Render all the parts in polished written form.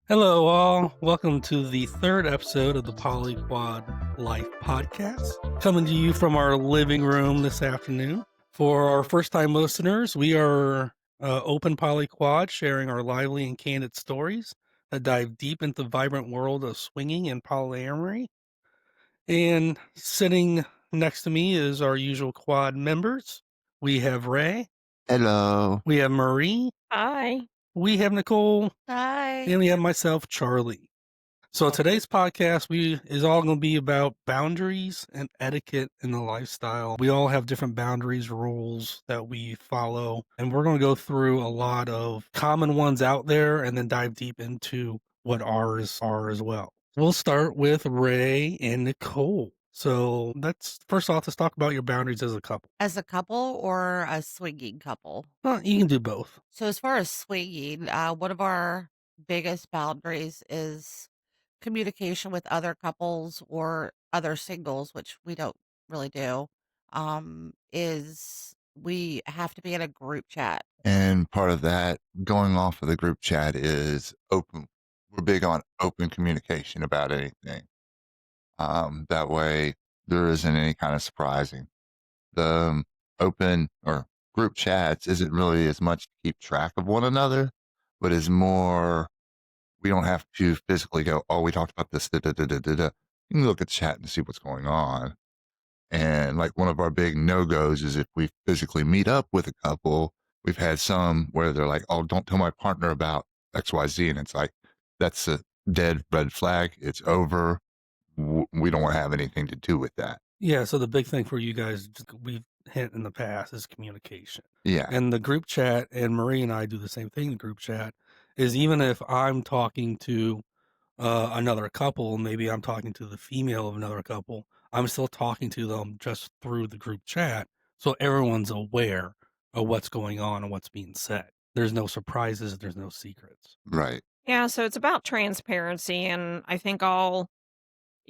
Hello, all. Welcome to the third episode of the Polyquad Life podcast, coming to you from our living room this afternoon. For our first time listeners, we are Open Polyquad, sharing our lively and candid stories that dive deep into the vibrant world of swinging and polyamory. And sitting next to me is our usual quad members. We have Ray, Hello. we have Marie, Hi. we have Nicole, Hi. and we have myself, Charlie. So today's podcast is all going to be about boundaries and etiquette in the lifestyle. We all have different boundaries, rules that we follow, and we're going to go through a lot of common ones out there and then dive deep into what ours are as well. We'll start with Ray and Nicole. So let's talk about your boundaries as a couple. As a couple or a swinging couple? You can do both. So, as far as swinging, one of our biggest boundaries is communication with other couples or other singles, which we don't really do. Is we have to be in a group chat. And part of that, going off of the group chat, is open. We're big on open communication about anything. That way, there isn't any kind of surprising. The open or group chats isn't really as much to keep track of one another, but is more, we don't have to physically go, oh, we talked about this. Da, da, da, da, da, da. You can look at the chat and see what's going on. And like one of our big no goes is if we physically meet up with a couple, we've had some where they're like, oh, don't tell my partner about XYZ. And it's like, that's a dead red flag. It's over. We don't want to have anything to do with that. Yeah, so the big thing for you guys, we've hit in the past, is communication. Yeah. And the group chat, and Marie and I do the same thing in the group chat, is even if I'm talking to another couple, maybe I'm talking to the female of another couple, I'm still talking to them just through the group chat. So everyone's aware of what's going on and what's being said. There's no surprises, there's no secrets. Right. Yeah, so it's about transparency, and I think I'll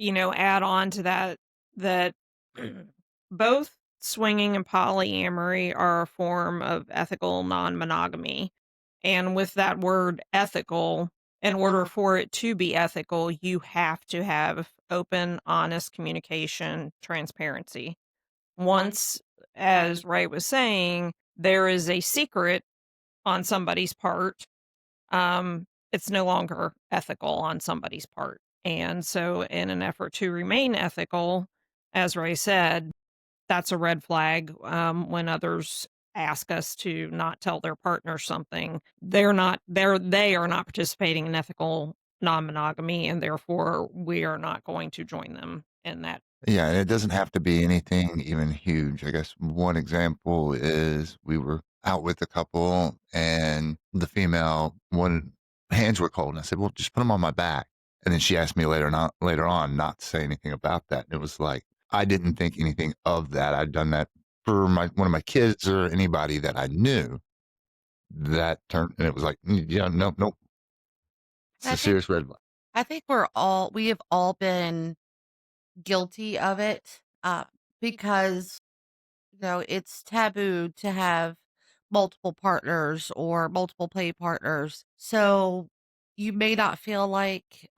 add on to that both swinging and polyamory are a form of ethical non-monogamy. And with that word ethical, in order for it to be ethical, you have to have open, honest communication, transparency. Once, as Ray was saying, there is a secret on somebody's part, it's no longer ethical on somebody's part. And so, in an effort to remain ethical, as Ray said, that's a red flag when others ask us to not tell their partner something. They are not participating in ethical non-monogamy, and therefore we are not going to join them in that. Yeah. And it doesn't have to be anything even huge. I guess one example is we were out with a couple and the female, one hands were cold. And I said, well, just put them on my back. And then she asked me later on not to say anything about that. And it was like, I didn't think anything of that. I'd done that for one of my kids or anybody that I knew. That turned, and it was like, yeah, no, no, it's I a think serious red flag. I think we have all been guilty of it, because it's taboo to have multiple partners or multiple play partners. So you may not feel like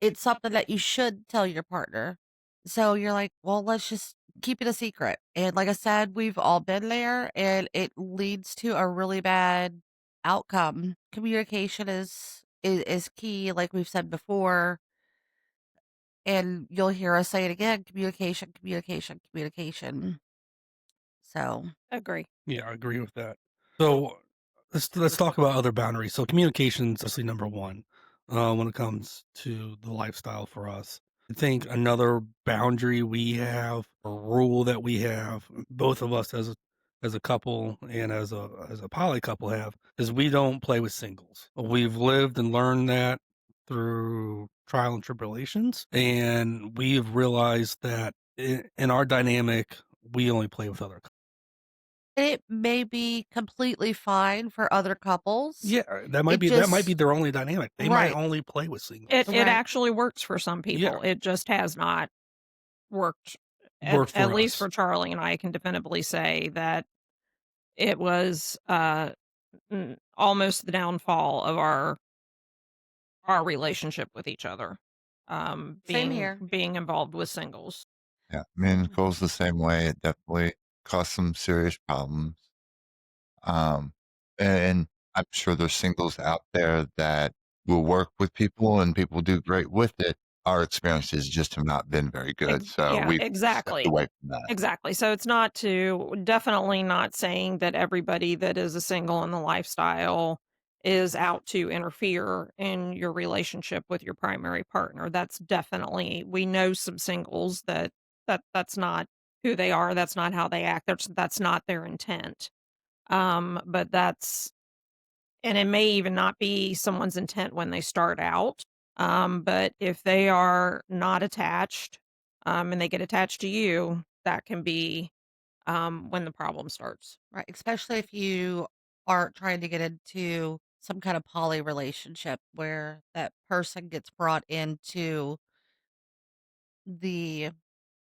it's something that you should tell your partner. So you're like, well, let's just keep it a secret. And like I said, we've all been there, and it leads to a really bad outcome. Communication is key, like we've said before. And you'll hear us say it again: communication, communication, communication. So, Agree. Yeah, I agree with that. So let's talk about other boundaries. So communication's obviously number one when it comes to the lifestyle for us. I think another boundary we have, a rule that we have, both of us as a couple and as a poly couple have, is we don't play with singles. We've lived and learned that through trial and tribulations, and we've realized that in our dynamic, we only play with other. it may be completely fine for other couples. Yeah, that might be their only dynamic. They might Right. only play with singles. It Right. actually works for some Yeah. people. It just has not worked. Worked At for least us. for Charlie and I can definitively say that it was almost the downfall of our our relationship with each other, Same here. being involved with singles. Yeah, men goes the same way. It definitely caused some serious problems. Um, and I'm sure there's singles out there that will work with people and people do great with it. Our experiences just have not been very good, so Yeah, we've stepped exactly. away from that. Exactly. So it's not to definitely not saying that everybody that is a single in the lifestyle is out to interfere in your relationship with your primary partner. That's definitely, we know some singles that's not who they are, that's not how they act. That's not their intent. But that's, and it may even not be someone's intent when they start out. But if they are not attached, and they get attached to you, that can be when the problem starts. Right, especially if you are trying to get into some kind of poly relationship where that person gets brought into the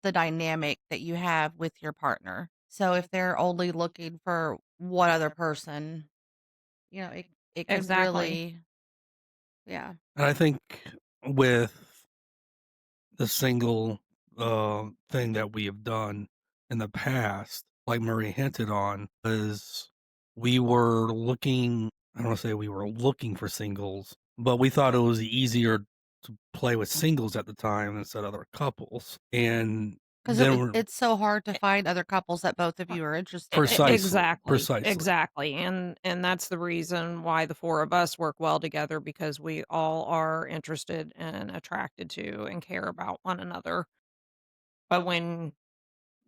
the dynamic that you have with your partner. So if they're only looking for one other person, it could Exactly. really, yeah, And I think with the single, thing that we have done in the past, like Murray hinted on, is we were looking I don't wanna say we were looking for singles, but we thought it was easier to play with singles at the time instead of other couples, and because then we're it's so hard to find other couples that both of you are interested in. precisely, Exactly. precisely. Exactly. And that's the reason why the four of us work well together, because we all are interested and attracted to and care about one another. But when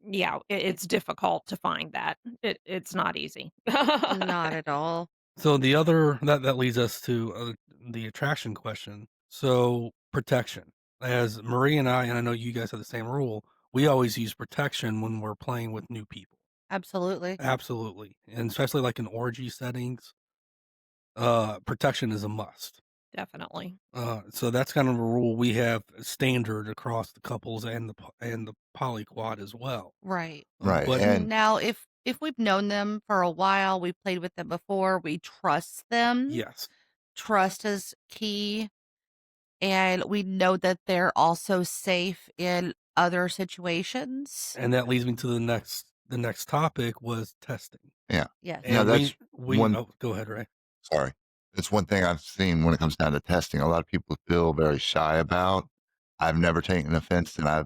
yeah, it's difficult to find that. It's not easy. Not at all. So the other that leads us to, the attraction question. So, protection. As Marie and I know you guys have the same rule, we always use protection when we're playing with new people. Absolutely. Absolutely, and especially, like, in orgy settings, protection is a must. Definitely. So that's kind of a rule we have standard across the couples and the polyquad as well. Right. Right, But and Now, if we've known them for a while, we've played with them before, we trust them. yes, Trust is key, and we know that they're also safe in other situations. and that leads me to the next topic was testing. yeah. Yes. No, And that's we one oh, go ahead, Ray. sorry. It's one thing I've seen when it comes down to testing, a lot of people feel very shy about. I've never taken offense, and I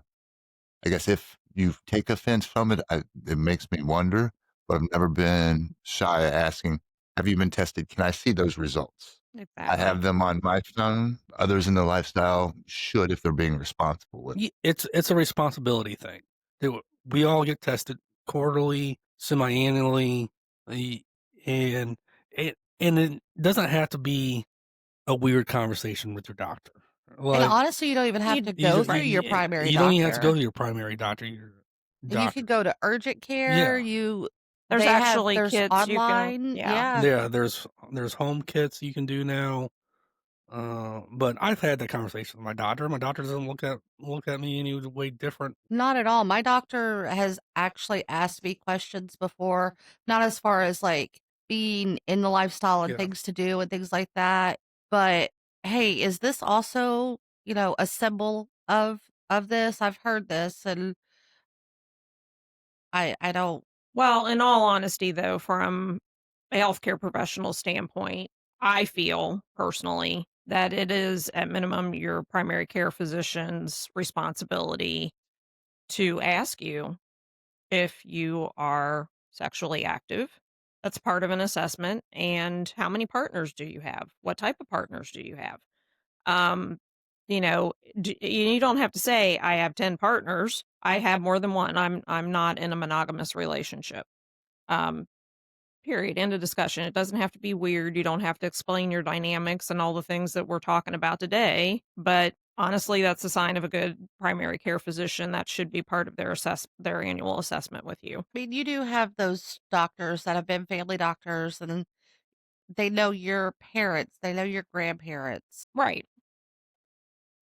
guess if you take offense from it, it makes me wonder, but I've never been shy of asking, "Have you been tested? Can I see those results?" I Exactly. have them on my phone. Others in the lifestyle should if they're being responsible with it. It's a responsibility thing. We all get tested quarterly, semi-annually, y and it doesn't have to be a weird conversation with your doctor. And Like, honestly, you don't even have You to you go don't through right. your primary you don't even have to go doctor. to your primary doctor, your You could doctor. go to urgent care, Yeah. There's actually there's kits you can online, yeah. yeah. Yeah, there's home kits you can do now, but I've had that conversation with my doctor. My doctor doesn't look at me any way different. Not at all. My doctor has actually asked me questions before, not as far as like being in the lifestyle and Yeah. things to do and things like that, but hey, is this also, a symbol of this? I've heard this and I don't. Well, in all honesty, though, from a healthcare professional standpoint, I feel personally that it is at minimum your primary care physician's responsibility to ask you if you are sexually active. That's part of an assessment. And how many partners do you have? What type of partners do you have? Um, you know, you don't have to say I have 10 partners. I have more than one. I'm not in a monogamous relationship. Um, period. End of discussion. It doesn't have to be weird. You don't have to explain your dynamics and all the things that we're talking about today. But honestly, that's a sign of a good primary care physician. That should be part of their annual assessment with you. I mean, you do have those doctors that have been family doctors and they know your parents, they know your grandparents. Right.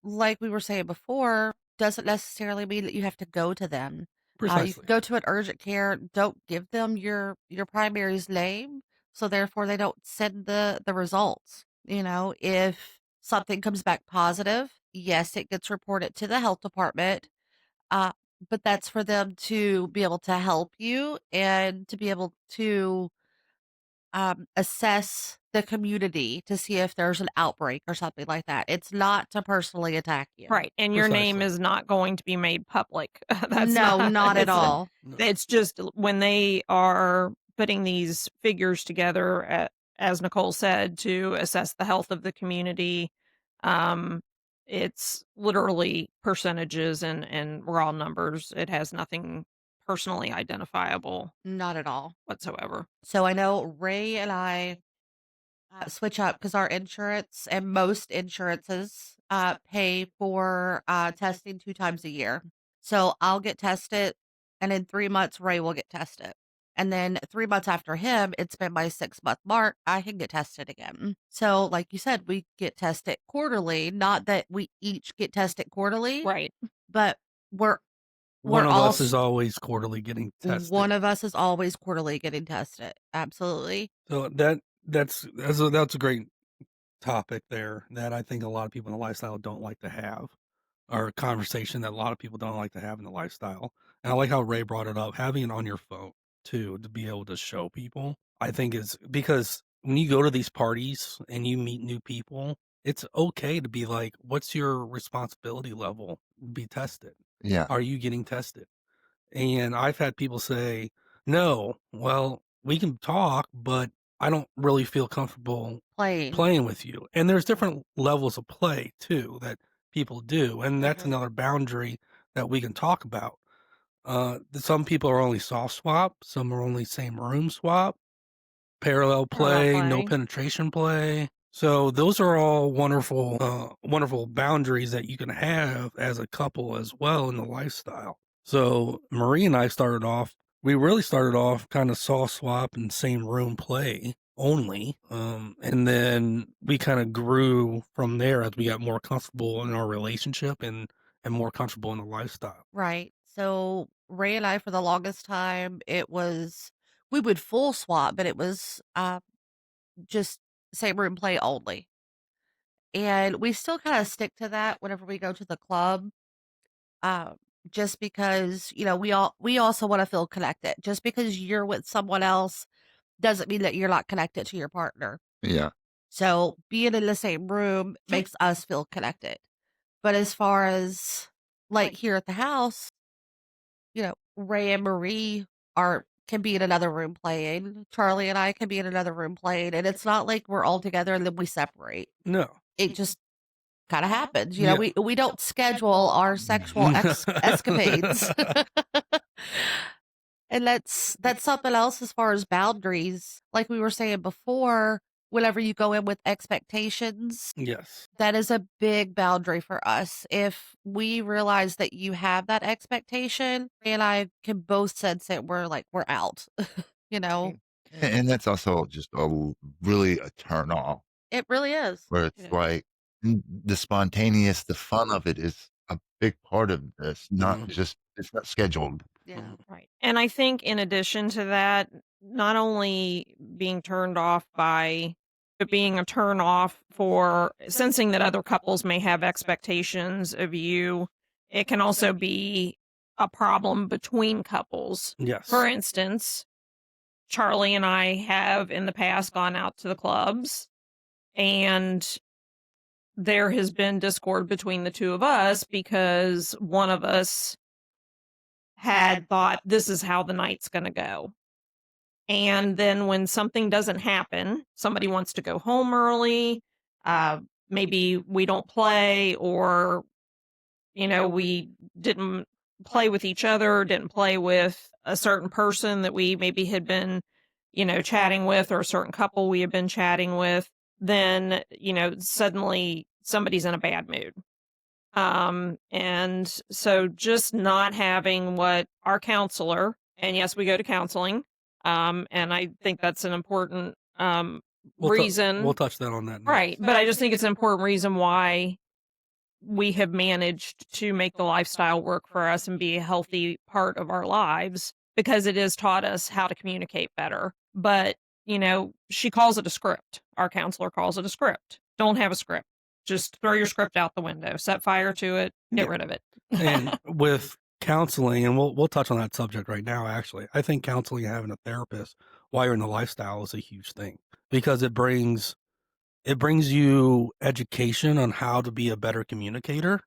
Like we were saying before, doesn't necessarily mean that you have to go to them. You can Precisely. go to an urgent care. Don't give them your primary's name, so therefore they don't send the results. If something comes back positive, yes, it gets reported to the health department. Uh, but that's for them to be able to help you and to be able to assess the community to see if there's an outbreak or something like that. It's not to personally attack you. Right, and your name Precisely. is not going to be made public. That's No, not not at all. No. it's just when they are putting these figures together, as Nicole said, to assess the health of the community, um, it's literally percentages and raw numbers. It has nothing personally identifiable Not at all. whatsoever. So I know Ray and I switch up because our insurance and most insurances pay for testing 2 times a year. So I'll get tested, and in 3 months, Ray will get tested. And then 3 months after him, it's been my 6 month mark. I can get tested again. So, like you said, we get tested quarterly. Not that we each get tested quarterly, Right. but we're One we're of all us is always quarterly getting tested. one of us is always quarterly getting tested. Absolutely. So that's a great topic there that I think a lot of people in the lifestyle don't like to have, or a conversation that a lot of people don't like to have in the lifestyle. And I like how Ray brought it up, having it on your phone too, to be able to show people. I think is because when you go to these parties and you meet new people, it's okay to be like, what's your responsibility level? Be tested. Yeah. Are you getting tested? And I've had people say, "No, well, we can talk, but I don't really feel comfortable Playing. playing with you." And there's different levels of play too that people do, and that's Mhm. another boundary that we can talk about. Some people are only soft swap, some are only same room swap, parallel Parallel play, no play. penetration play. So those are all wonderful, wonderful boundaries that you can have as a couple as well in the lifestyle. So Marie and I started off, we really started off kind of soft swap and same room play only. And then we kind of grew from there as we got more comfortable in our relationship and more comfortable in the lifestyle. Right. So Ray and I, for the longest time, we would full swap, but it was just same room play only. And we still kind of stick to that whenever we go to the club. Um, just because, we also want to feel connected. Just because you're with someone else doesn't mean that you're not connected to your partner. Yeah. So being in the same room makes us feel connected. But as far as like here at the house, Ray and Marie are can be in another room playing. Charlie and I can be in another room playing, and it's not like we're all together and then we separate. No. It just kind of happens. Yeah. We don't schedule our sexual escapades. And that's something else as far as boundaries. Like we were saying before, whenever you go in with expectations, Yes. that is a big boundary for us. If we realize that you have that expectation, and I can both sense it, we're out. you know, And that's also just really a turn off it really is. where It it's is. like the spontaneous, the fun of it is a big part of this, not Mhm. just, it's not scheduled. Yeah. Right. And I think in addition to that, not only being turned off by, but being a turn off for sensing that other couples may have expectations of you, it can also be a problem between couples. For Yes. instance, Charlie and I have in the past gone out to the clubs, and there has been discord between the two of us because one of us had thought this is how the night's going to go. And then when something doesn't happen, somebody wants to go home early, maybe we don't play, or, we didn't play with each other, didn't play with a certain person that we maybe had been, chatting with, or a certain couple we had been chatting with, then, suddenly somebody's in a bad mood. And so just not having what our counselor, and yes, we go to counseling. And I think that's an important We'll reason. touch that on that Right. next. But I just think it's an important reason why we have managed to make the lifestyle work for us and be a healthy part of our lives, because it has taught us how to communicate better. But, she calls it a script. Our counselor calls it a script. Don't have a script. Just throw your script out the window, set fire to it, get Yeah. rid of it. And with counseling, and we'll touch on that subject right now, actually. I think counseling and having a therapist while you're in the lifestyle is a huge thing because it brings you education on how to be a better communicator.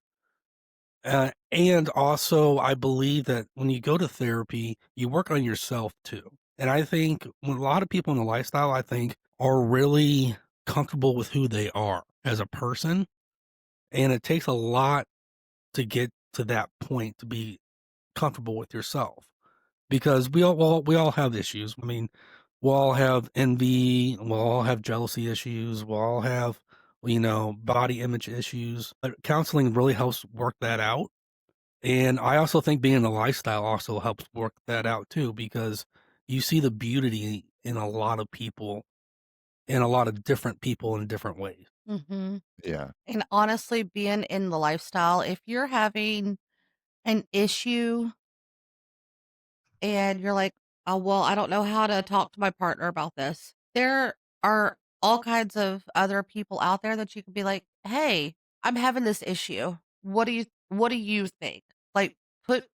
And also, I believe that when you go to therapy, you work on yourself too. And I think when a lot of people in the lifestyle, I think, are really comfortable with who they are as a person. And it takes a lot to get to that point to be comfortable with yourself because we all have issues. I mean, we'll all have envy, we'll all have jealousy issues, we'll all have body image issues. But counseling really helps work that out. And I also think being in the lifestyle also helps work that out too because you see the beauty in a lot of people, in a lot of different people in different ways. Mhm. Yeah. And honestly, being in the lifestyle, if you're having an issue and you're like, "Oh, well, I don't know how to talk to my partner about this." There are all kinds of other people out there that you can be like, "Hey, I'm having this issue. What do you think?" Like, put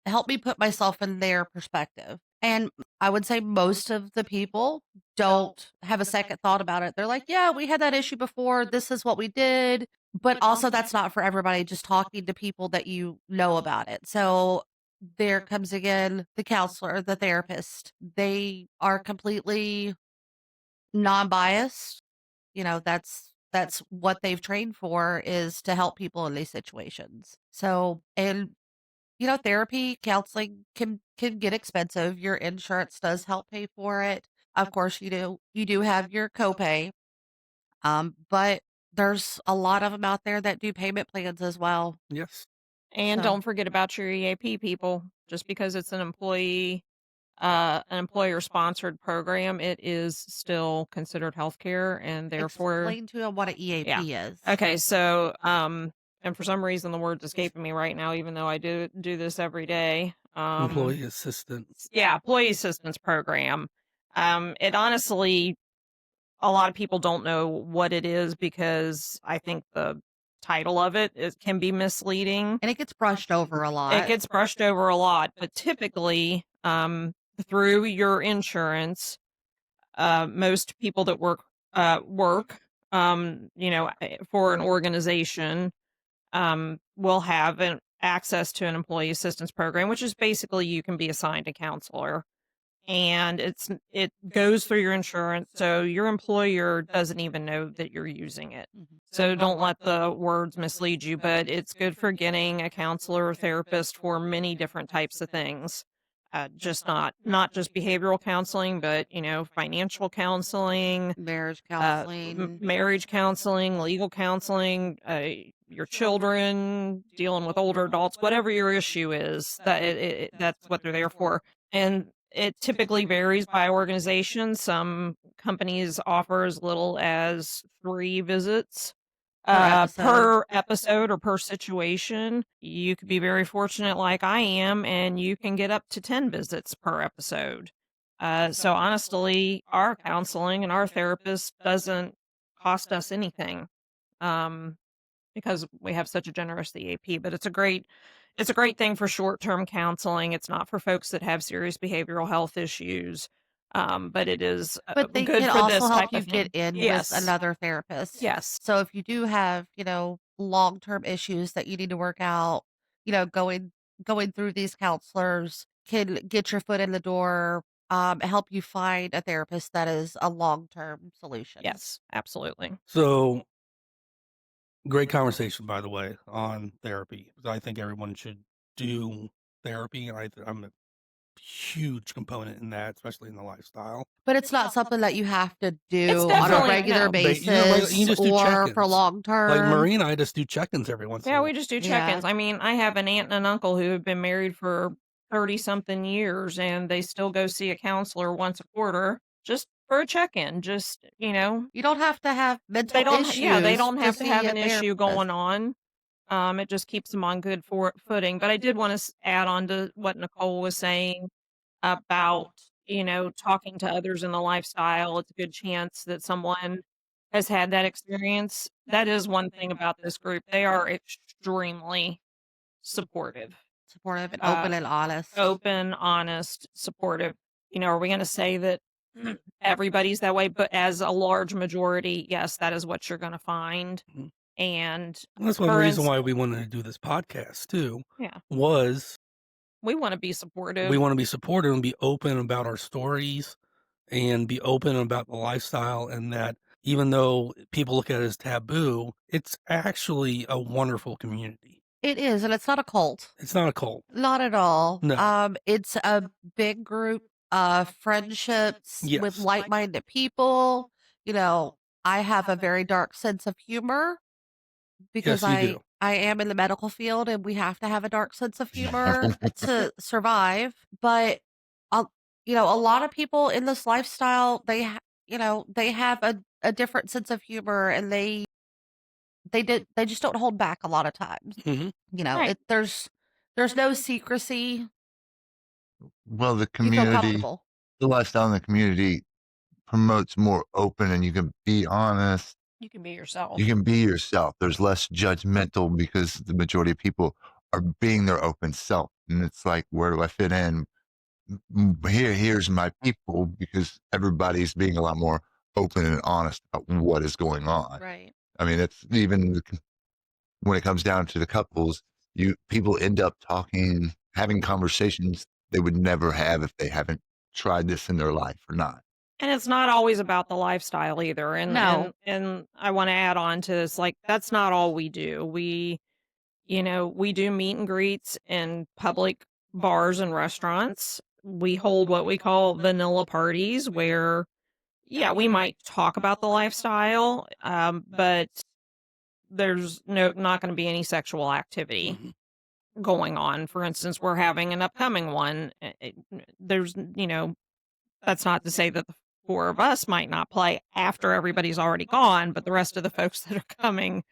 help me put myself in their perspective. And I would say most of the people don't have a second thought about it. They're like, "Yeah, we had that issue before. This is what we did." But also that's not for everybody, just talking to people that you know about it. So there comes again the counselor, the therapist. They are completely non-biased. That's what they've trained for, is to help people in these situations. So, and therapy, counseling can get expensive. Your insurance does help pay for it. Of course, you do have your copay. But there's a lot of them out there that do payment plans as well. Yes. And So don't forget about your EAP people. Just because it's an employer sponsored program, it is still considered healthcare and therefore, explain to them what an yeah. EAP is. Okay, so and for some reason the word's escaping me right now, even though I do this every day. Employee assistant. Yeah, employee assistance program. It honestly, a lot of people don't know what it is because I think the title of it can be misleading. And it gets brushed over a It lot. gets brushed over a lot, but typically, through your insurance, most people that work, for an organization, will have an access to an employee assistance program, which is basically you can be assigned a counselor and it goes through your insurance, so your employer doesn't even know that you're using it. Mhm. So don't let the words mislead you, but it's good for getting a counselor or therapist for many different types of things. Just not just behavioral counseling, but financial counseling, Marriage counseling. marriage counseling, legal counseling, your children, dealing with older adults, whatever your issue is, that's what they're there for. And it typically varies by organization. Some companies offer as little as 3 visits Per episode. per episode or per situation. You could be very fortunate, like I am, and you can get up to 10 visits per episode. So honestly, our counseling and our therapist doesn't cost us anything. Um, because we have such a generous EAP, but it's a great thing for short-term counseling. It's not for folks that have serious behavioral health issues. But it is But they good can for also this help type you of get thing. in with Yes. another therapist. Yes. So if you do have, long-term issues that you need to work out, going through these counselors can get your foot in the door, help you find a therapist that is a long-term solution. Yes, absolutely. So great conversation, by the way, on therapy. I think everyone should do therapy, and I'm a huge component in that, especially in the lifestyle. But it's not something that you have to It's do on a definitely No, regular no. you basis just do or for check-ins. long Like term. Marie and I just do check-ins every once in Yeah, a we while. just do Yeah. check-ins. I mean, I have an aunt and an uncle who have been married for 30 something years and they still go see a counselor once a quarter just for a check-in. You don't have to have They mental don't yeah, they issues don't to have to see have a an issue therapist. going on. It just keeps them on good footing. But I did want to add on to what Nicole was saying about, talking to others in the lifestyle. It's a good chance that someone has had that experience, that is one thing about this group. They are extremely supportive. Supportive and Uh, open and honest. Open, honest, supportive. Are we gonna say that everybody's that way? But as a large majority, yes, that is what you're gonna find. Mhm. And And that's one for reason why instance, we wanted to do this podcast too, yeah, was we wanna be we supportive. wanna be supportive and be open about our stories and be open about the lifestyle, and that even though people look at it as taboo, it's actually a wonderful community. It is, and it's not a cult. It's not a cult. Not at all. No. It's a big group of friendships with Yes. like-minded people. You know, I have a very dark sense of humor because Yes, you I do. I am in the medical field and we have to have a dark sense of humor to survive. But uh, a lot of people in this lifestyle, they have a different sense of humor, and they just don't hold back a lot of times. Mhm. Right. There's no secrecy. Well, the You feel community, comfortable. the lifestyle in the community promotes more open, and you can be honest. You can be yourself. You can be yourself. There's less judgmental because the majority of people are being their open self. And it's like, where do I fit in? Here's my people, because everybody's being a lot more open and honest about what is going on. Right. I mean, it's even when it comes down to the couples, people end up talking, having conversations they would never have if they haven't tried this in their life or not. And it's not always about the lifestyle either. And No. and and I want to add on to this, like that's not all we do. We do meet and greets in public bars and restaurants. We hold what we call vanilla parties where, yeah, we might talk about the lifestyle, but there's not going to be any sexual activity Mhm. going on. For instance, we're having an upcoming one. There's, that's not to say that the four of us might not play after everybody's already gone, but the rest of the folks that are coming,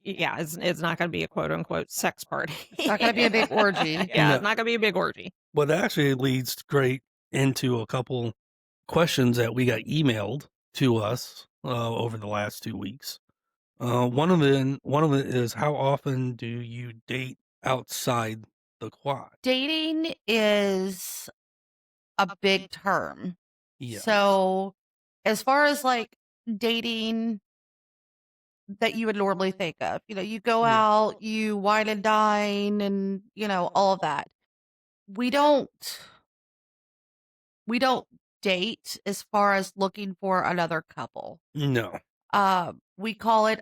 yeah, it's not going to be a quote unquote sex party. It's not gonna be a big orgy. Yeah, it's No. not going to be a big orgy. Well, that actually leads great into a couple questions that we got emailed to us over the last 2 weeks. One of it is, how often do you date outside the quad? Dating is a big term. Yes. So, as far as like dating that you would normally think of, you go Yeah. out, you wine and dine, and all of that. We don't we don't date as far as looking for another couple. No. We call it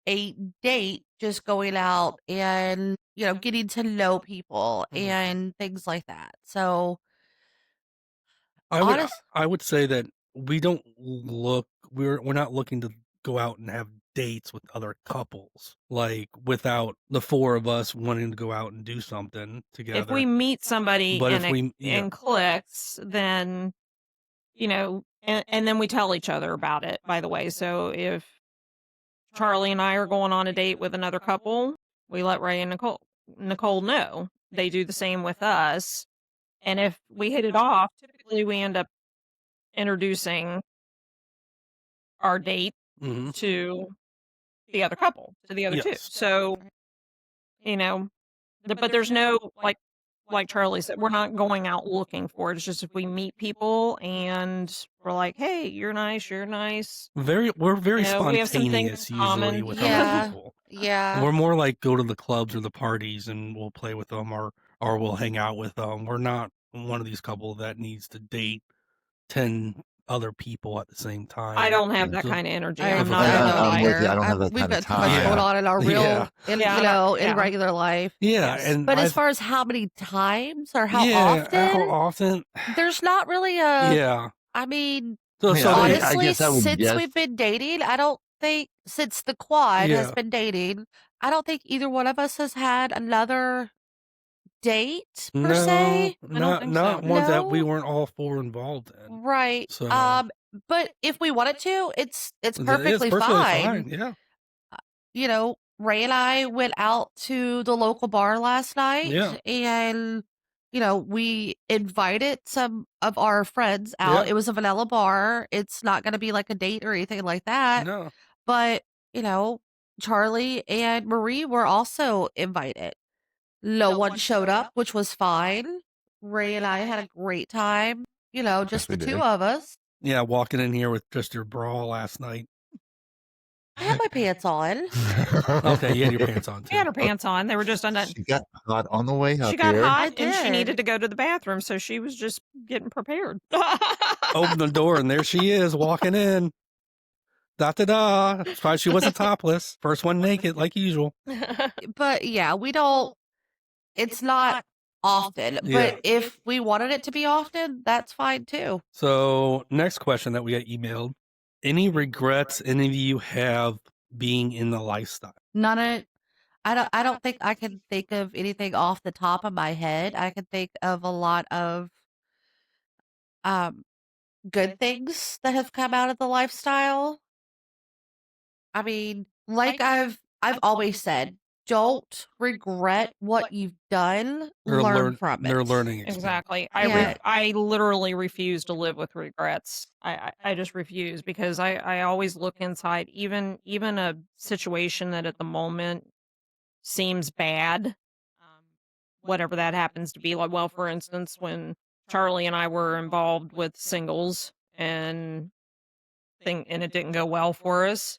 a date, just going out and getting to know people Mhm. and things like that. So I would honest, I would say that we don't look we're not looking to go out and have dates with other couples, like, without the 4 of us wanting to go out and do something If we together. meet somebody But and if it we yeah. and clicks, then and then we tell each other about it, by the way. So if Charlie and I are going on a date with another couple, we let Ray and Nicole know. They do the same with us. And if we hit it off, typically we end up introducing our date Mhm. to the other couple, to the other two. Yes. So, you know, but there's no like Charlie said, we're not going out looking for it. It's just if we meet people and we're like, "Hey, you're nice." We're very We have some things in spontaneous usually common. with other Yeah. yeah, people. yeah. We're more like go to the clubs or the parties and we'll play with them, or we'll hang out with them. We're not one of these couple that needs to date 10 other people at the same I time. don't have that So kind of energy. I I'm if a not I gonna don't I'm lie. with you. I either. don't have that We've kind of got too much going Yeah. time. on in our Yeah. Yeah. in regular life. Yeah, Yes. and But as I've far as how many times or how yeah, how often, often? there's not really Yeah. I mean, So Yeah, they I honestly, guess I would since guess. we've been dating, I don't think since the quad has yeah. been dating, I don't think either one of us has had another date per No, se. I don't think so. not ones that we No, weren't all 4 involved in. right. So, But if we wanted to, it's it's perfectly perfectly fine. fine, yeah. Ray and I went out to the local bar last night, Yeah. and we invited some of our friends out. Yeah. It was a vanilla bar. It's not going to be like a date or anything like that. No. But, you know, Charlie and Marie were also invited. No one showed up, which was fine. Ray and I had a great time, Yes, just we the two did. of us. Yeah, walking in here with just your bra last night. I had my pants on. Okay, you had your pants on She had too. her pants on. They were just undone. She got hot on the way She up got here. I hot and she needed did. to go to the bathroom, so she was just getting prepared. Open the door and there she is walking in. Da da da. That's why she wasn't topless. First one naked, like usual. But yeah, we don't, it's not often. Yeah. But if we wanted it to be often, that's fine too. So next question that we got emailed. Any regrets any of you have being in the lifestyle? None of I don't think I can think of anything off the top of my head. I can think of a lot of um good things that have come out of the lifestyle. I mean, like I've always said, don't regret what you've done, learn from They're it. learning experience. Exactly. Yeah. I literally refuse to live with regrets. I just refuse because I always look inside even a situation that at the moment seems bad, whatever that happens to be. Like, well, for instance, when Charlie and I were involved with singles and it didn't go well for us,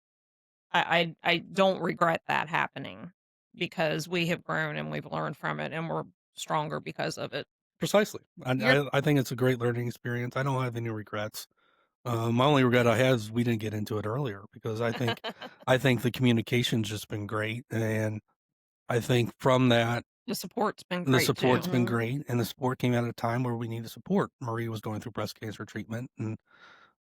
I don't regret that happening because we have grown and we've learned from it and we're stronger because of it. Precisely. You're I think it's a great learning experience. I don't have any regrets. My only regret I have is we didn't get into it earlier because I think the communication's just been great, and I think from that The support's been the great support's too. been Mhm. great, and the support came at a time where we needed support. Marie was going through breast cancer treatment, and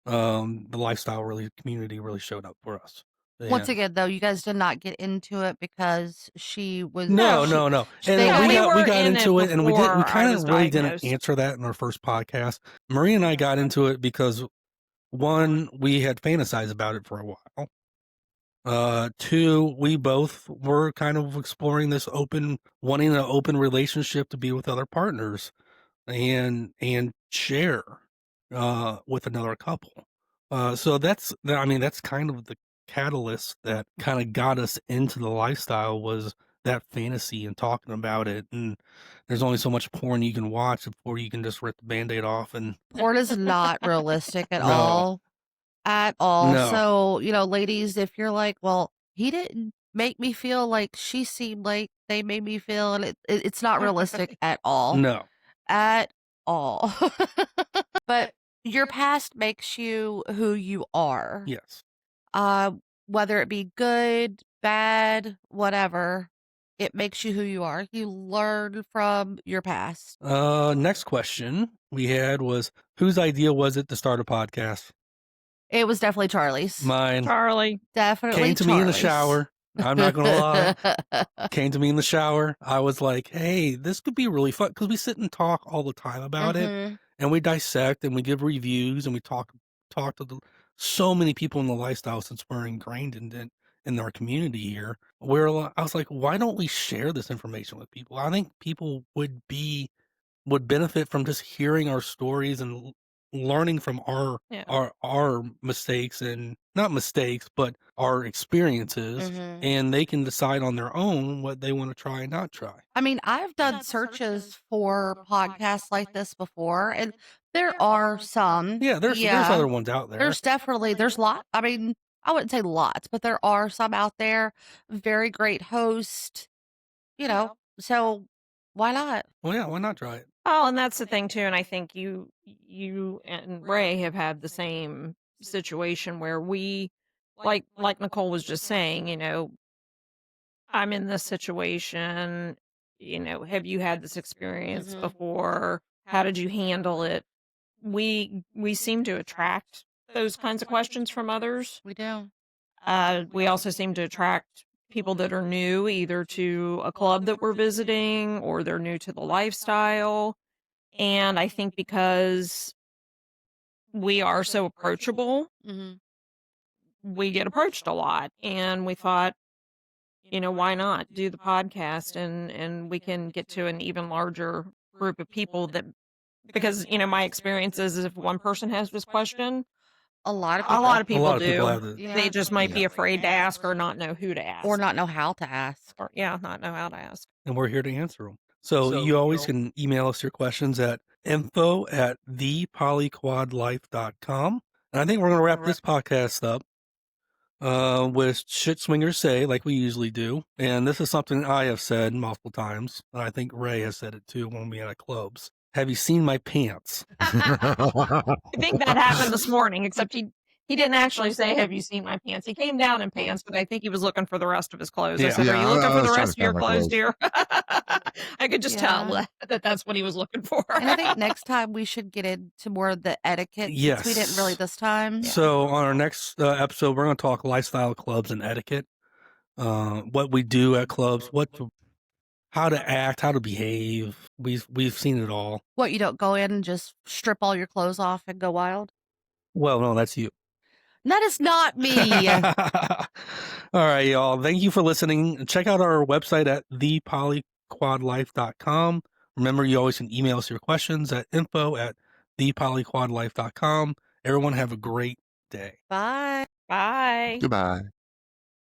the lifestyle community really showed up for us. Once And again, though, you guys did not get into it because she was no, No. she no, no. they And No, we we were got in it into it, and we before I kind was of really didn't diagnosed. answer that in our first podcast. Marie and I got into it because one, we had fantasized about it for a while. Two, we both were kind of exploring wanting an open relationship to be with other partners and share with another couple. So I mean, that's kind of the catalyst that kind of got us into the lifestyle was that fantasy and talking about it. And there's only so much porn you can watch before you can just rip the band-aid off and porn is not realistic at no, all. At all. no, So, ladies, if you're like, "Well, he didn't make me feel like she seemed like they made me feel," and it's not realistic at all. no, At all. But your past makes you who you are. yes. Uh, Whether it be good, bad, whatever, it makes you who you are. You learn from your past. Next question we had was whose idea was it to start a podcast? It was definitely Charlie's. Mine. Charlie. Definitely Came to me in the Charlie's. shower. I'm not gonna lie. Came to me in the shower. I was like, "Hey, this could be really fun," because we sit and talk all the time about it, Mhm. and we dissect and we give reviews and we talk to so many people in the lifestyle since we're ingrained in our community here. I was like, "Why don't we share this information with people?" I think people would benefit from just hearing our stories and learning from Yeah. our mistakes and not mistakes, but our experiences, Mhm. and they can decide on their own what they want to try and not try. I mean, I've done searches for podcasts like this before, and there are some. Yeah, there's Yeah, other ones out there. there's lot. I mean, I wouldn't say lots, but there are some out there. Very great host, so why not? Well, yeah, why not try it? Oh, and that's the thing too, and I think you and Ray have had the same situation where we like Nicole was just saying, I'm in this situation, have you had this experience Mhm. before? How did you handle it? We seem to attract those kinds of questions from others. We do. We also seem to attract people that are new either to a club that we're visiting or they're new to the lifestyle. And I think because we are so approachable, Mhm. we get approached a lot. And we thought, why not do the podcast and we can get to an even larger group of people that because, my experience is if one person has this question, A lot of a people, lot of A people lot of people do. have it. They yeah, just might be Yeah. afraid to ask or not know who to ask. or not know how to ask. Or yeah, not know how to ask. And we're here to answer them. So you always can email us your questions at info@thepolyquadlife.com. And I think we're going to wrap this podcast up with shit swingers say, like we usually do. And this is something I have said multiple times. And I think Ray has said it too when we had at clubs. Have you seen my pants? I think that happened this morning, except he didn't actually say, "Have you seen my pants?" He came down in pants, but I think he was looking for the rest of his clothes. I Yeah. said, "Are Yeah, you looking I for was the trying rest to of your find my clothes, clothes. dear?" I could just tell Yeah. that that's what he was looking for. And I think next time we should get into more of the etiquette since we didn't really Yes. this time. So on our next episode, we're going to talk lifestyle clubs and etiquette. What we do at clubs, how to act, how to behave. We've seen it all. What, you don't go in and just strip all your clothes off and go wild? Well, no, that's you. That is not me. All right, y'all. Thank you for listening. Check out our website at thepolyquadlife.com. Remember, you always can email us your questions at info@thepolyquadlife.com. Everyone have a great day. Bye. Bye. Goodbye.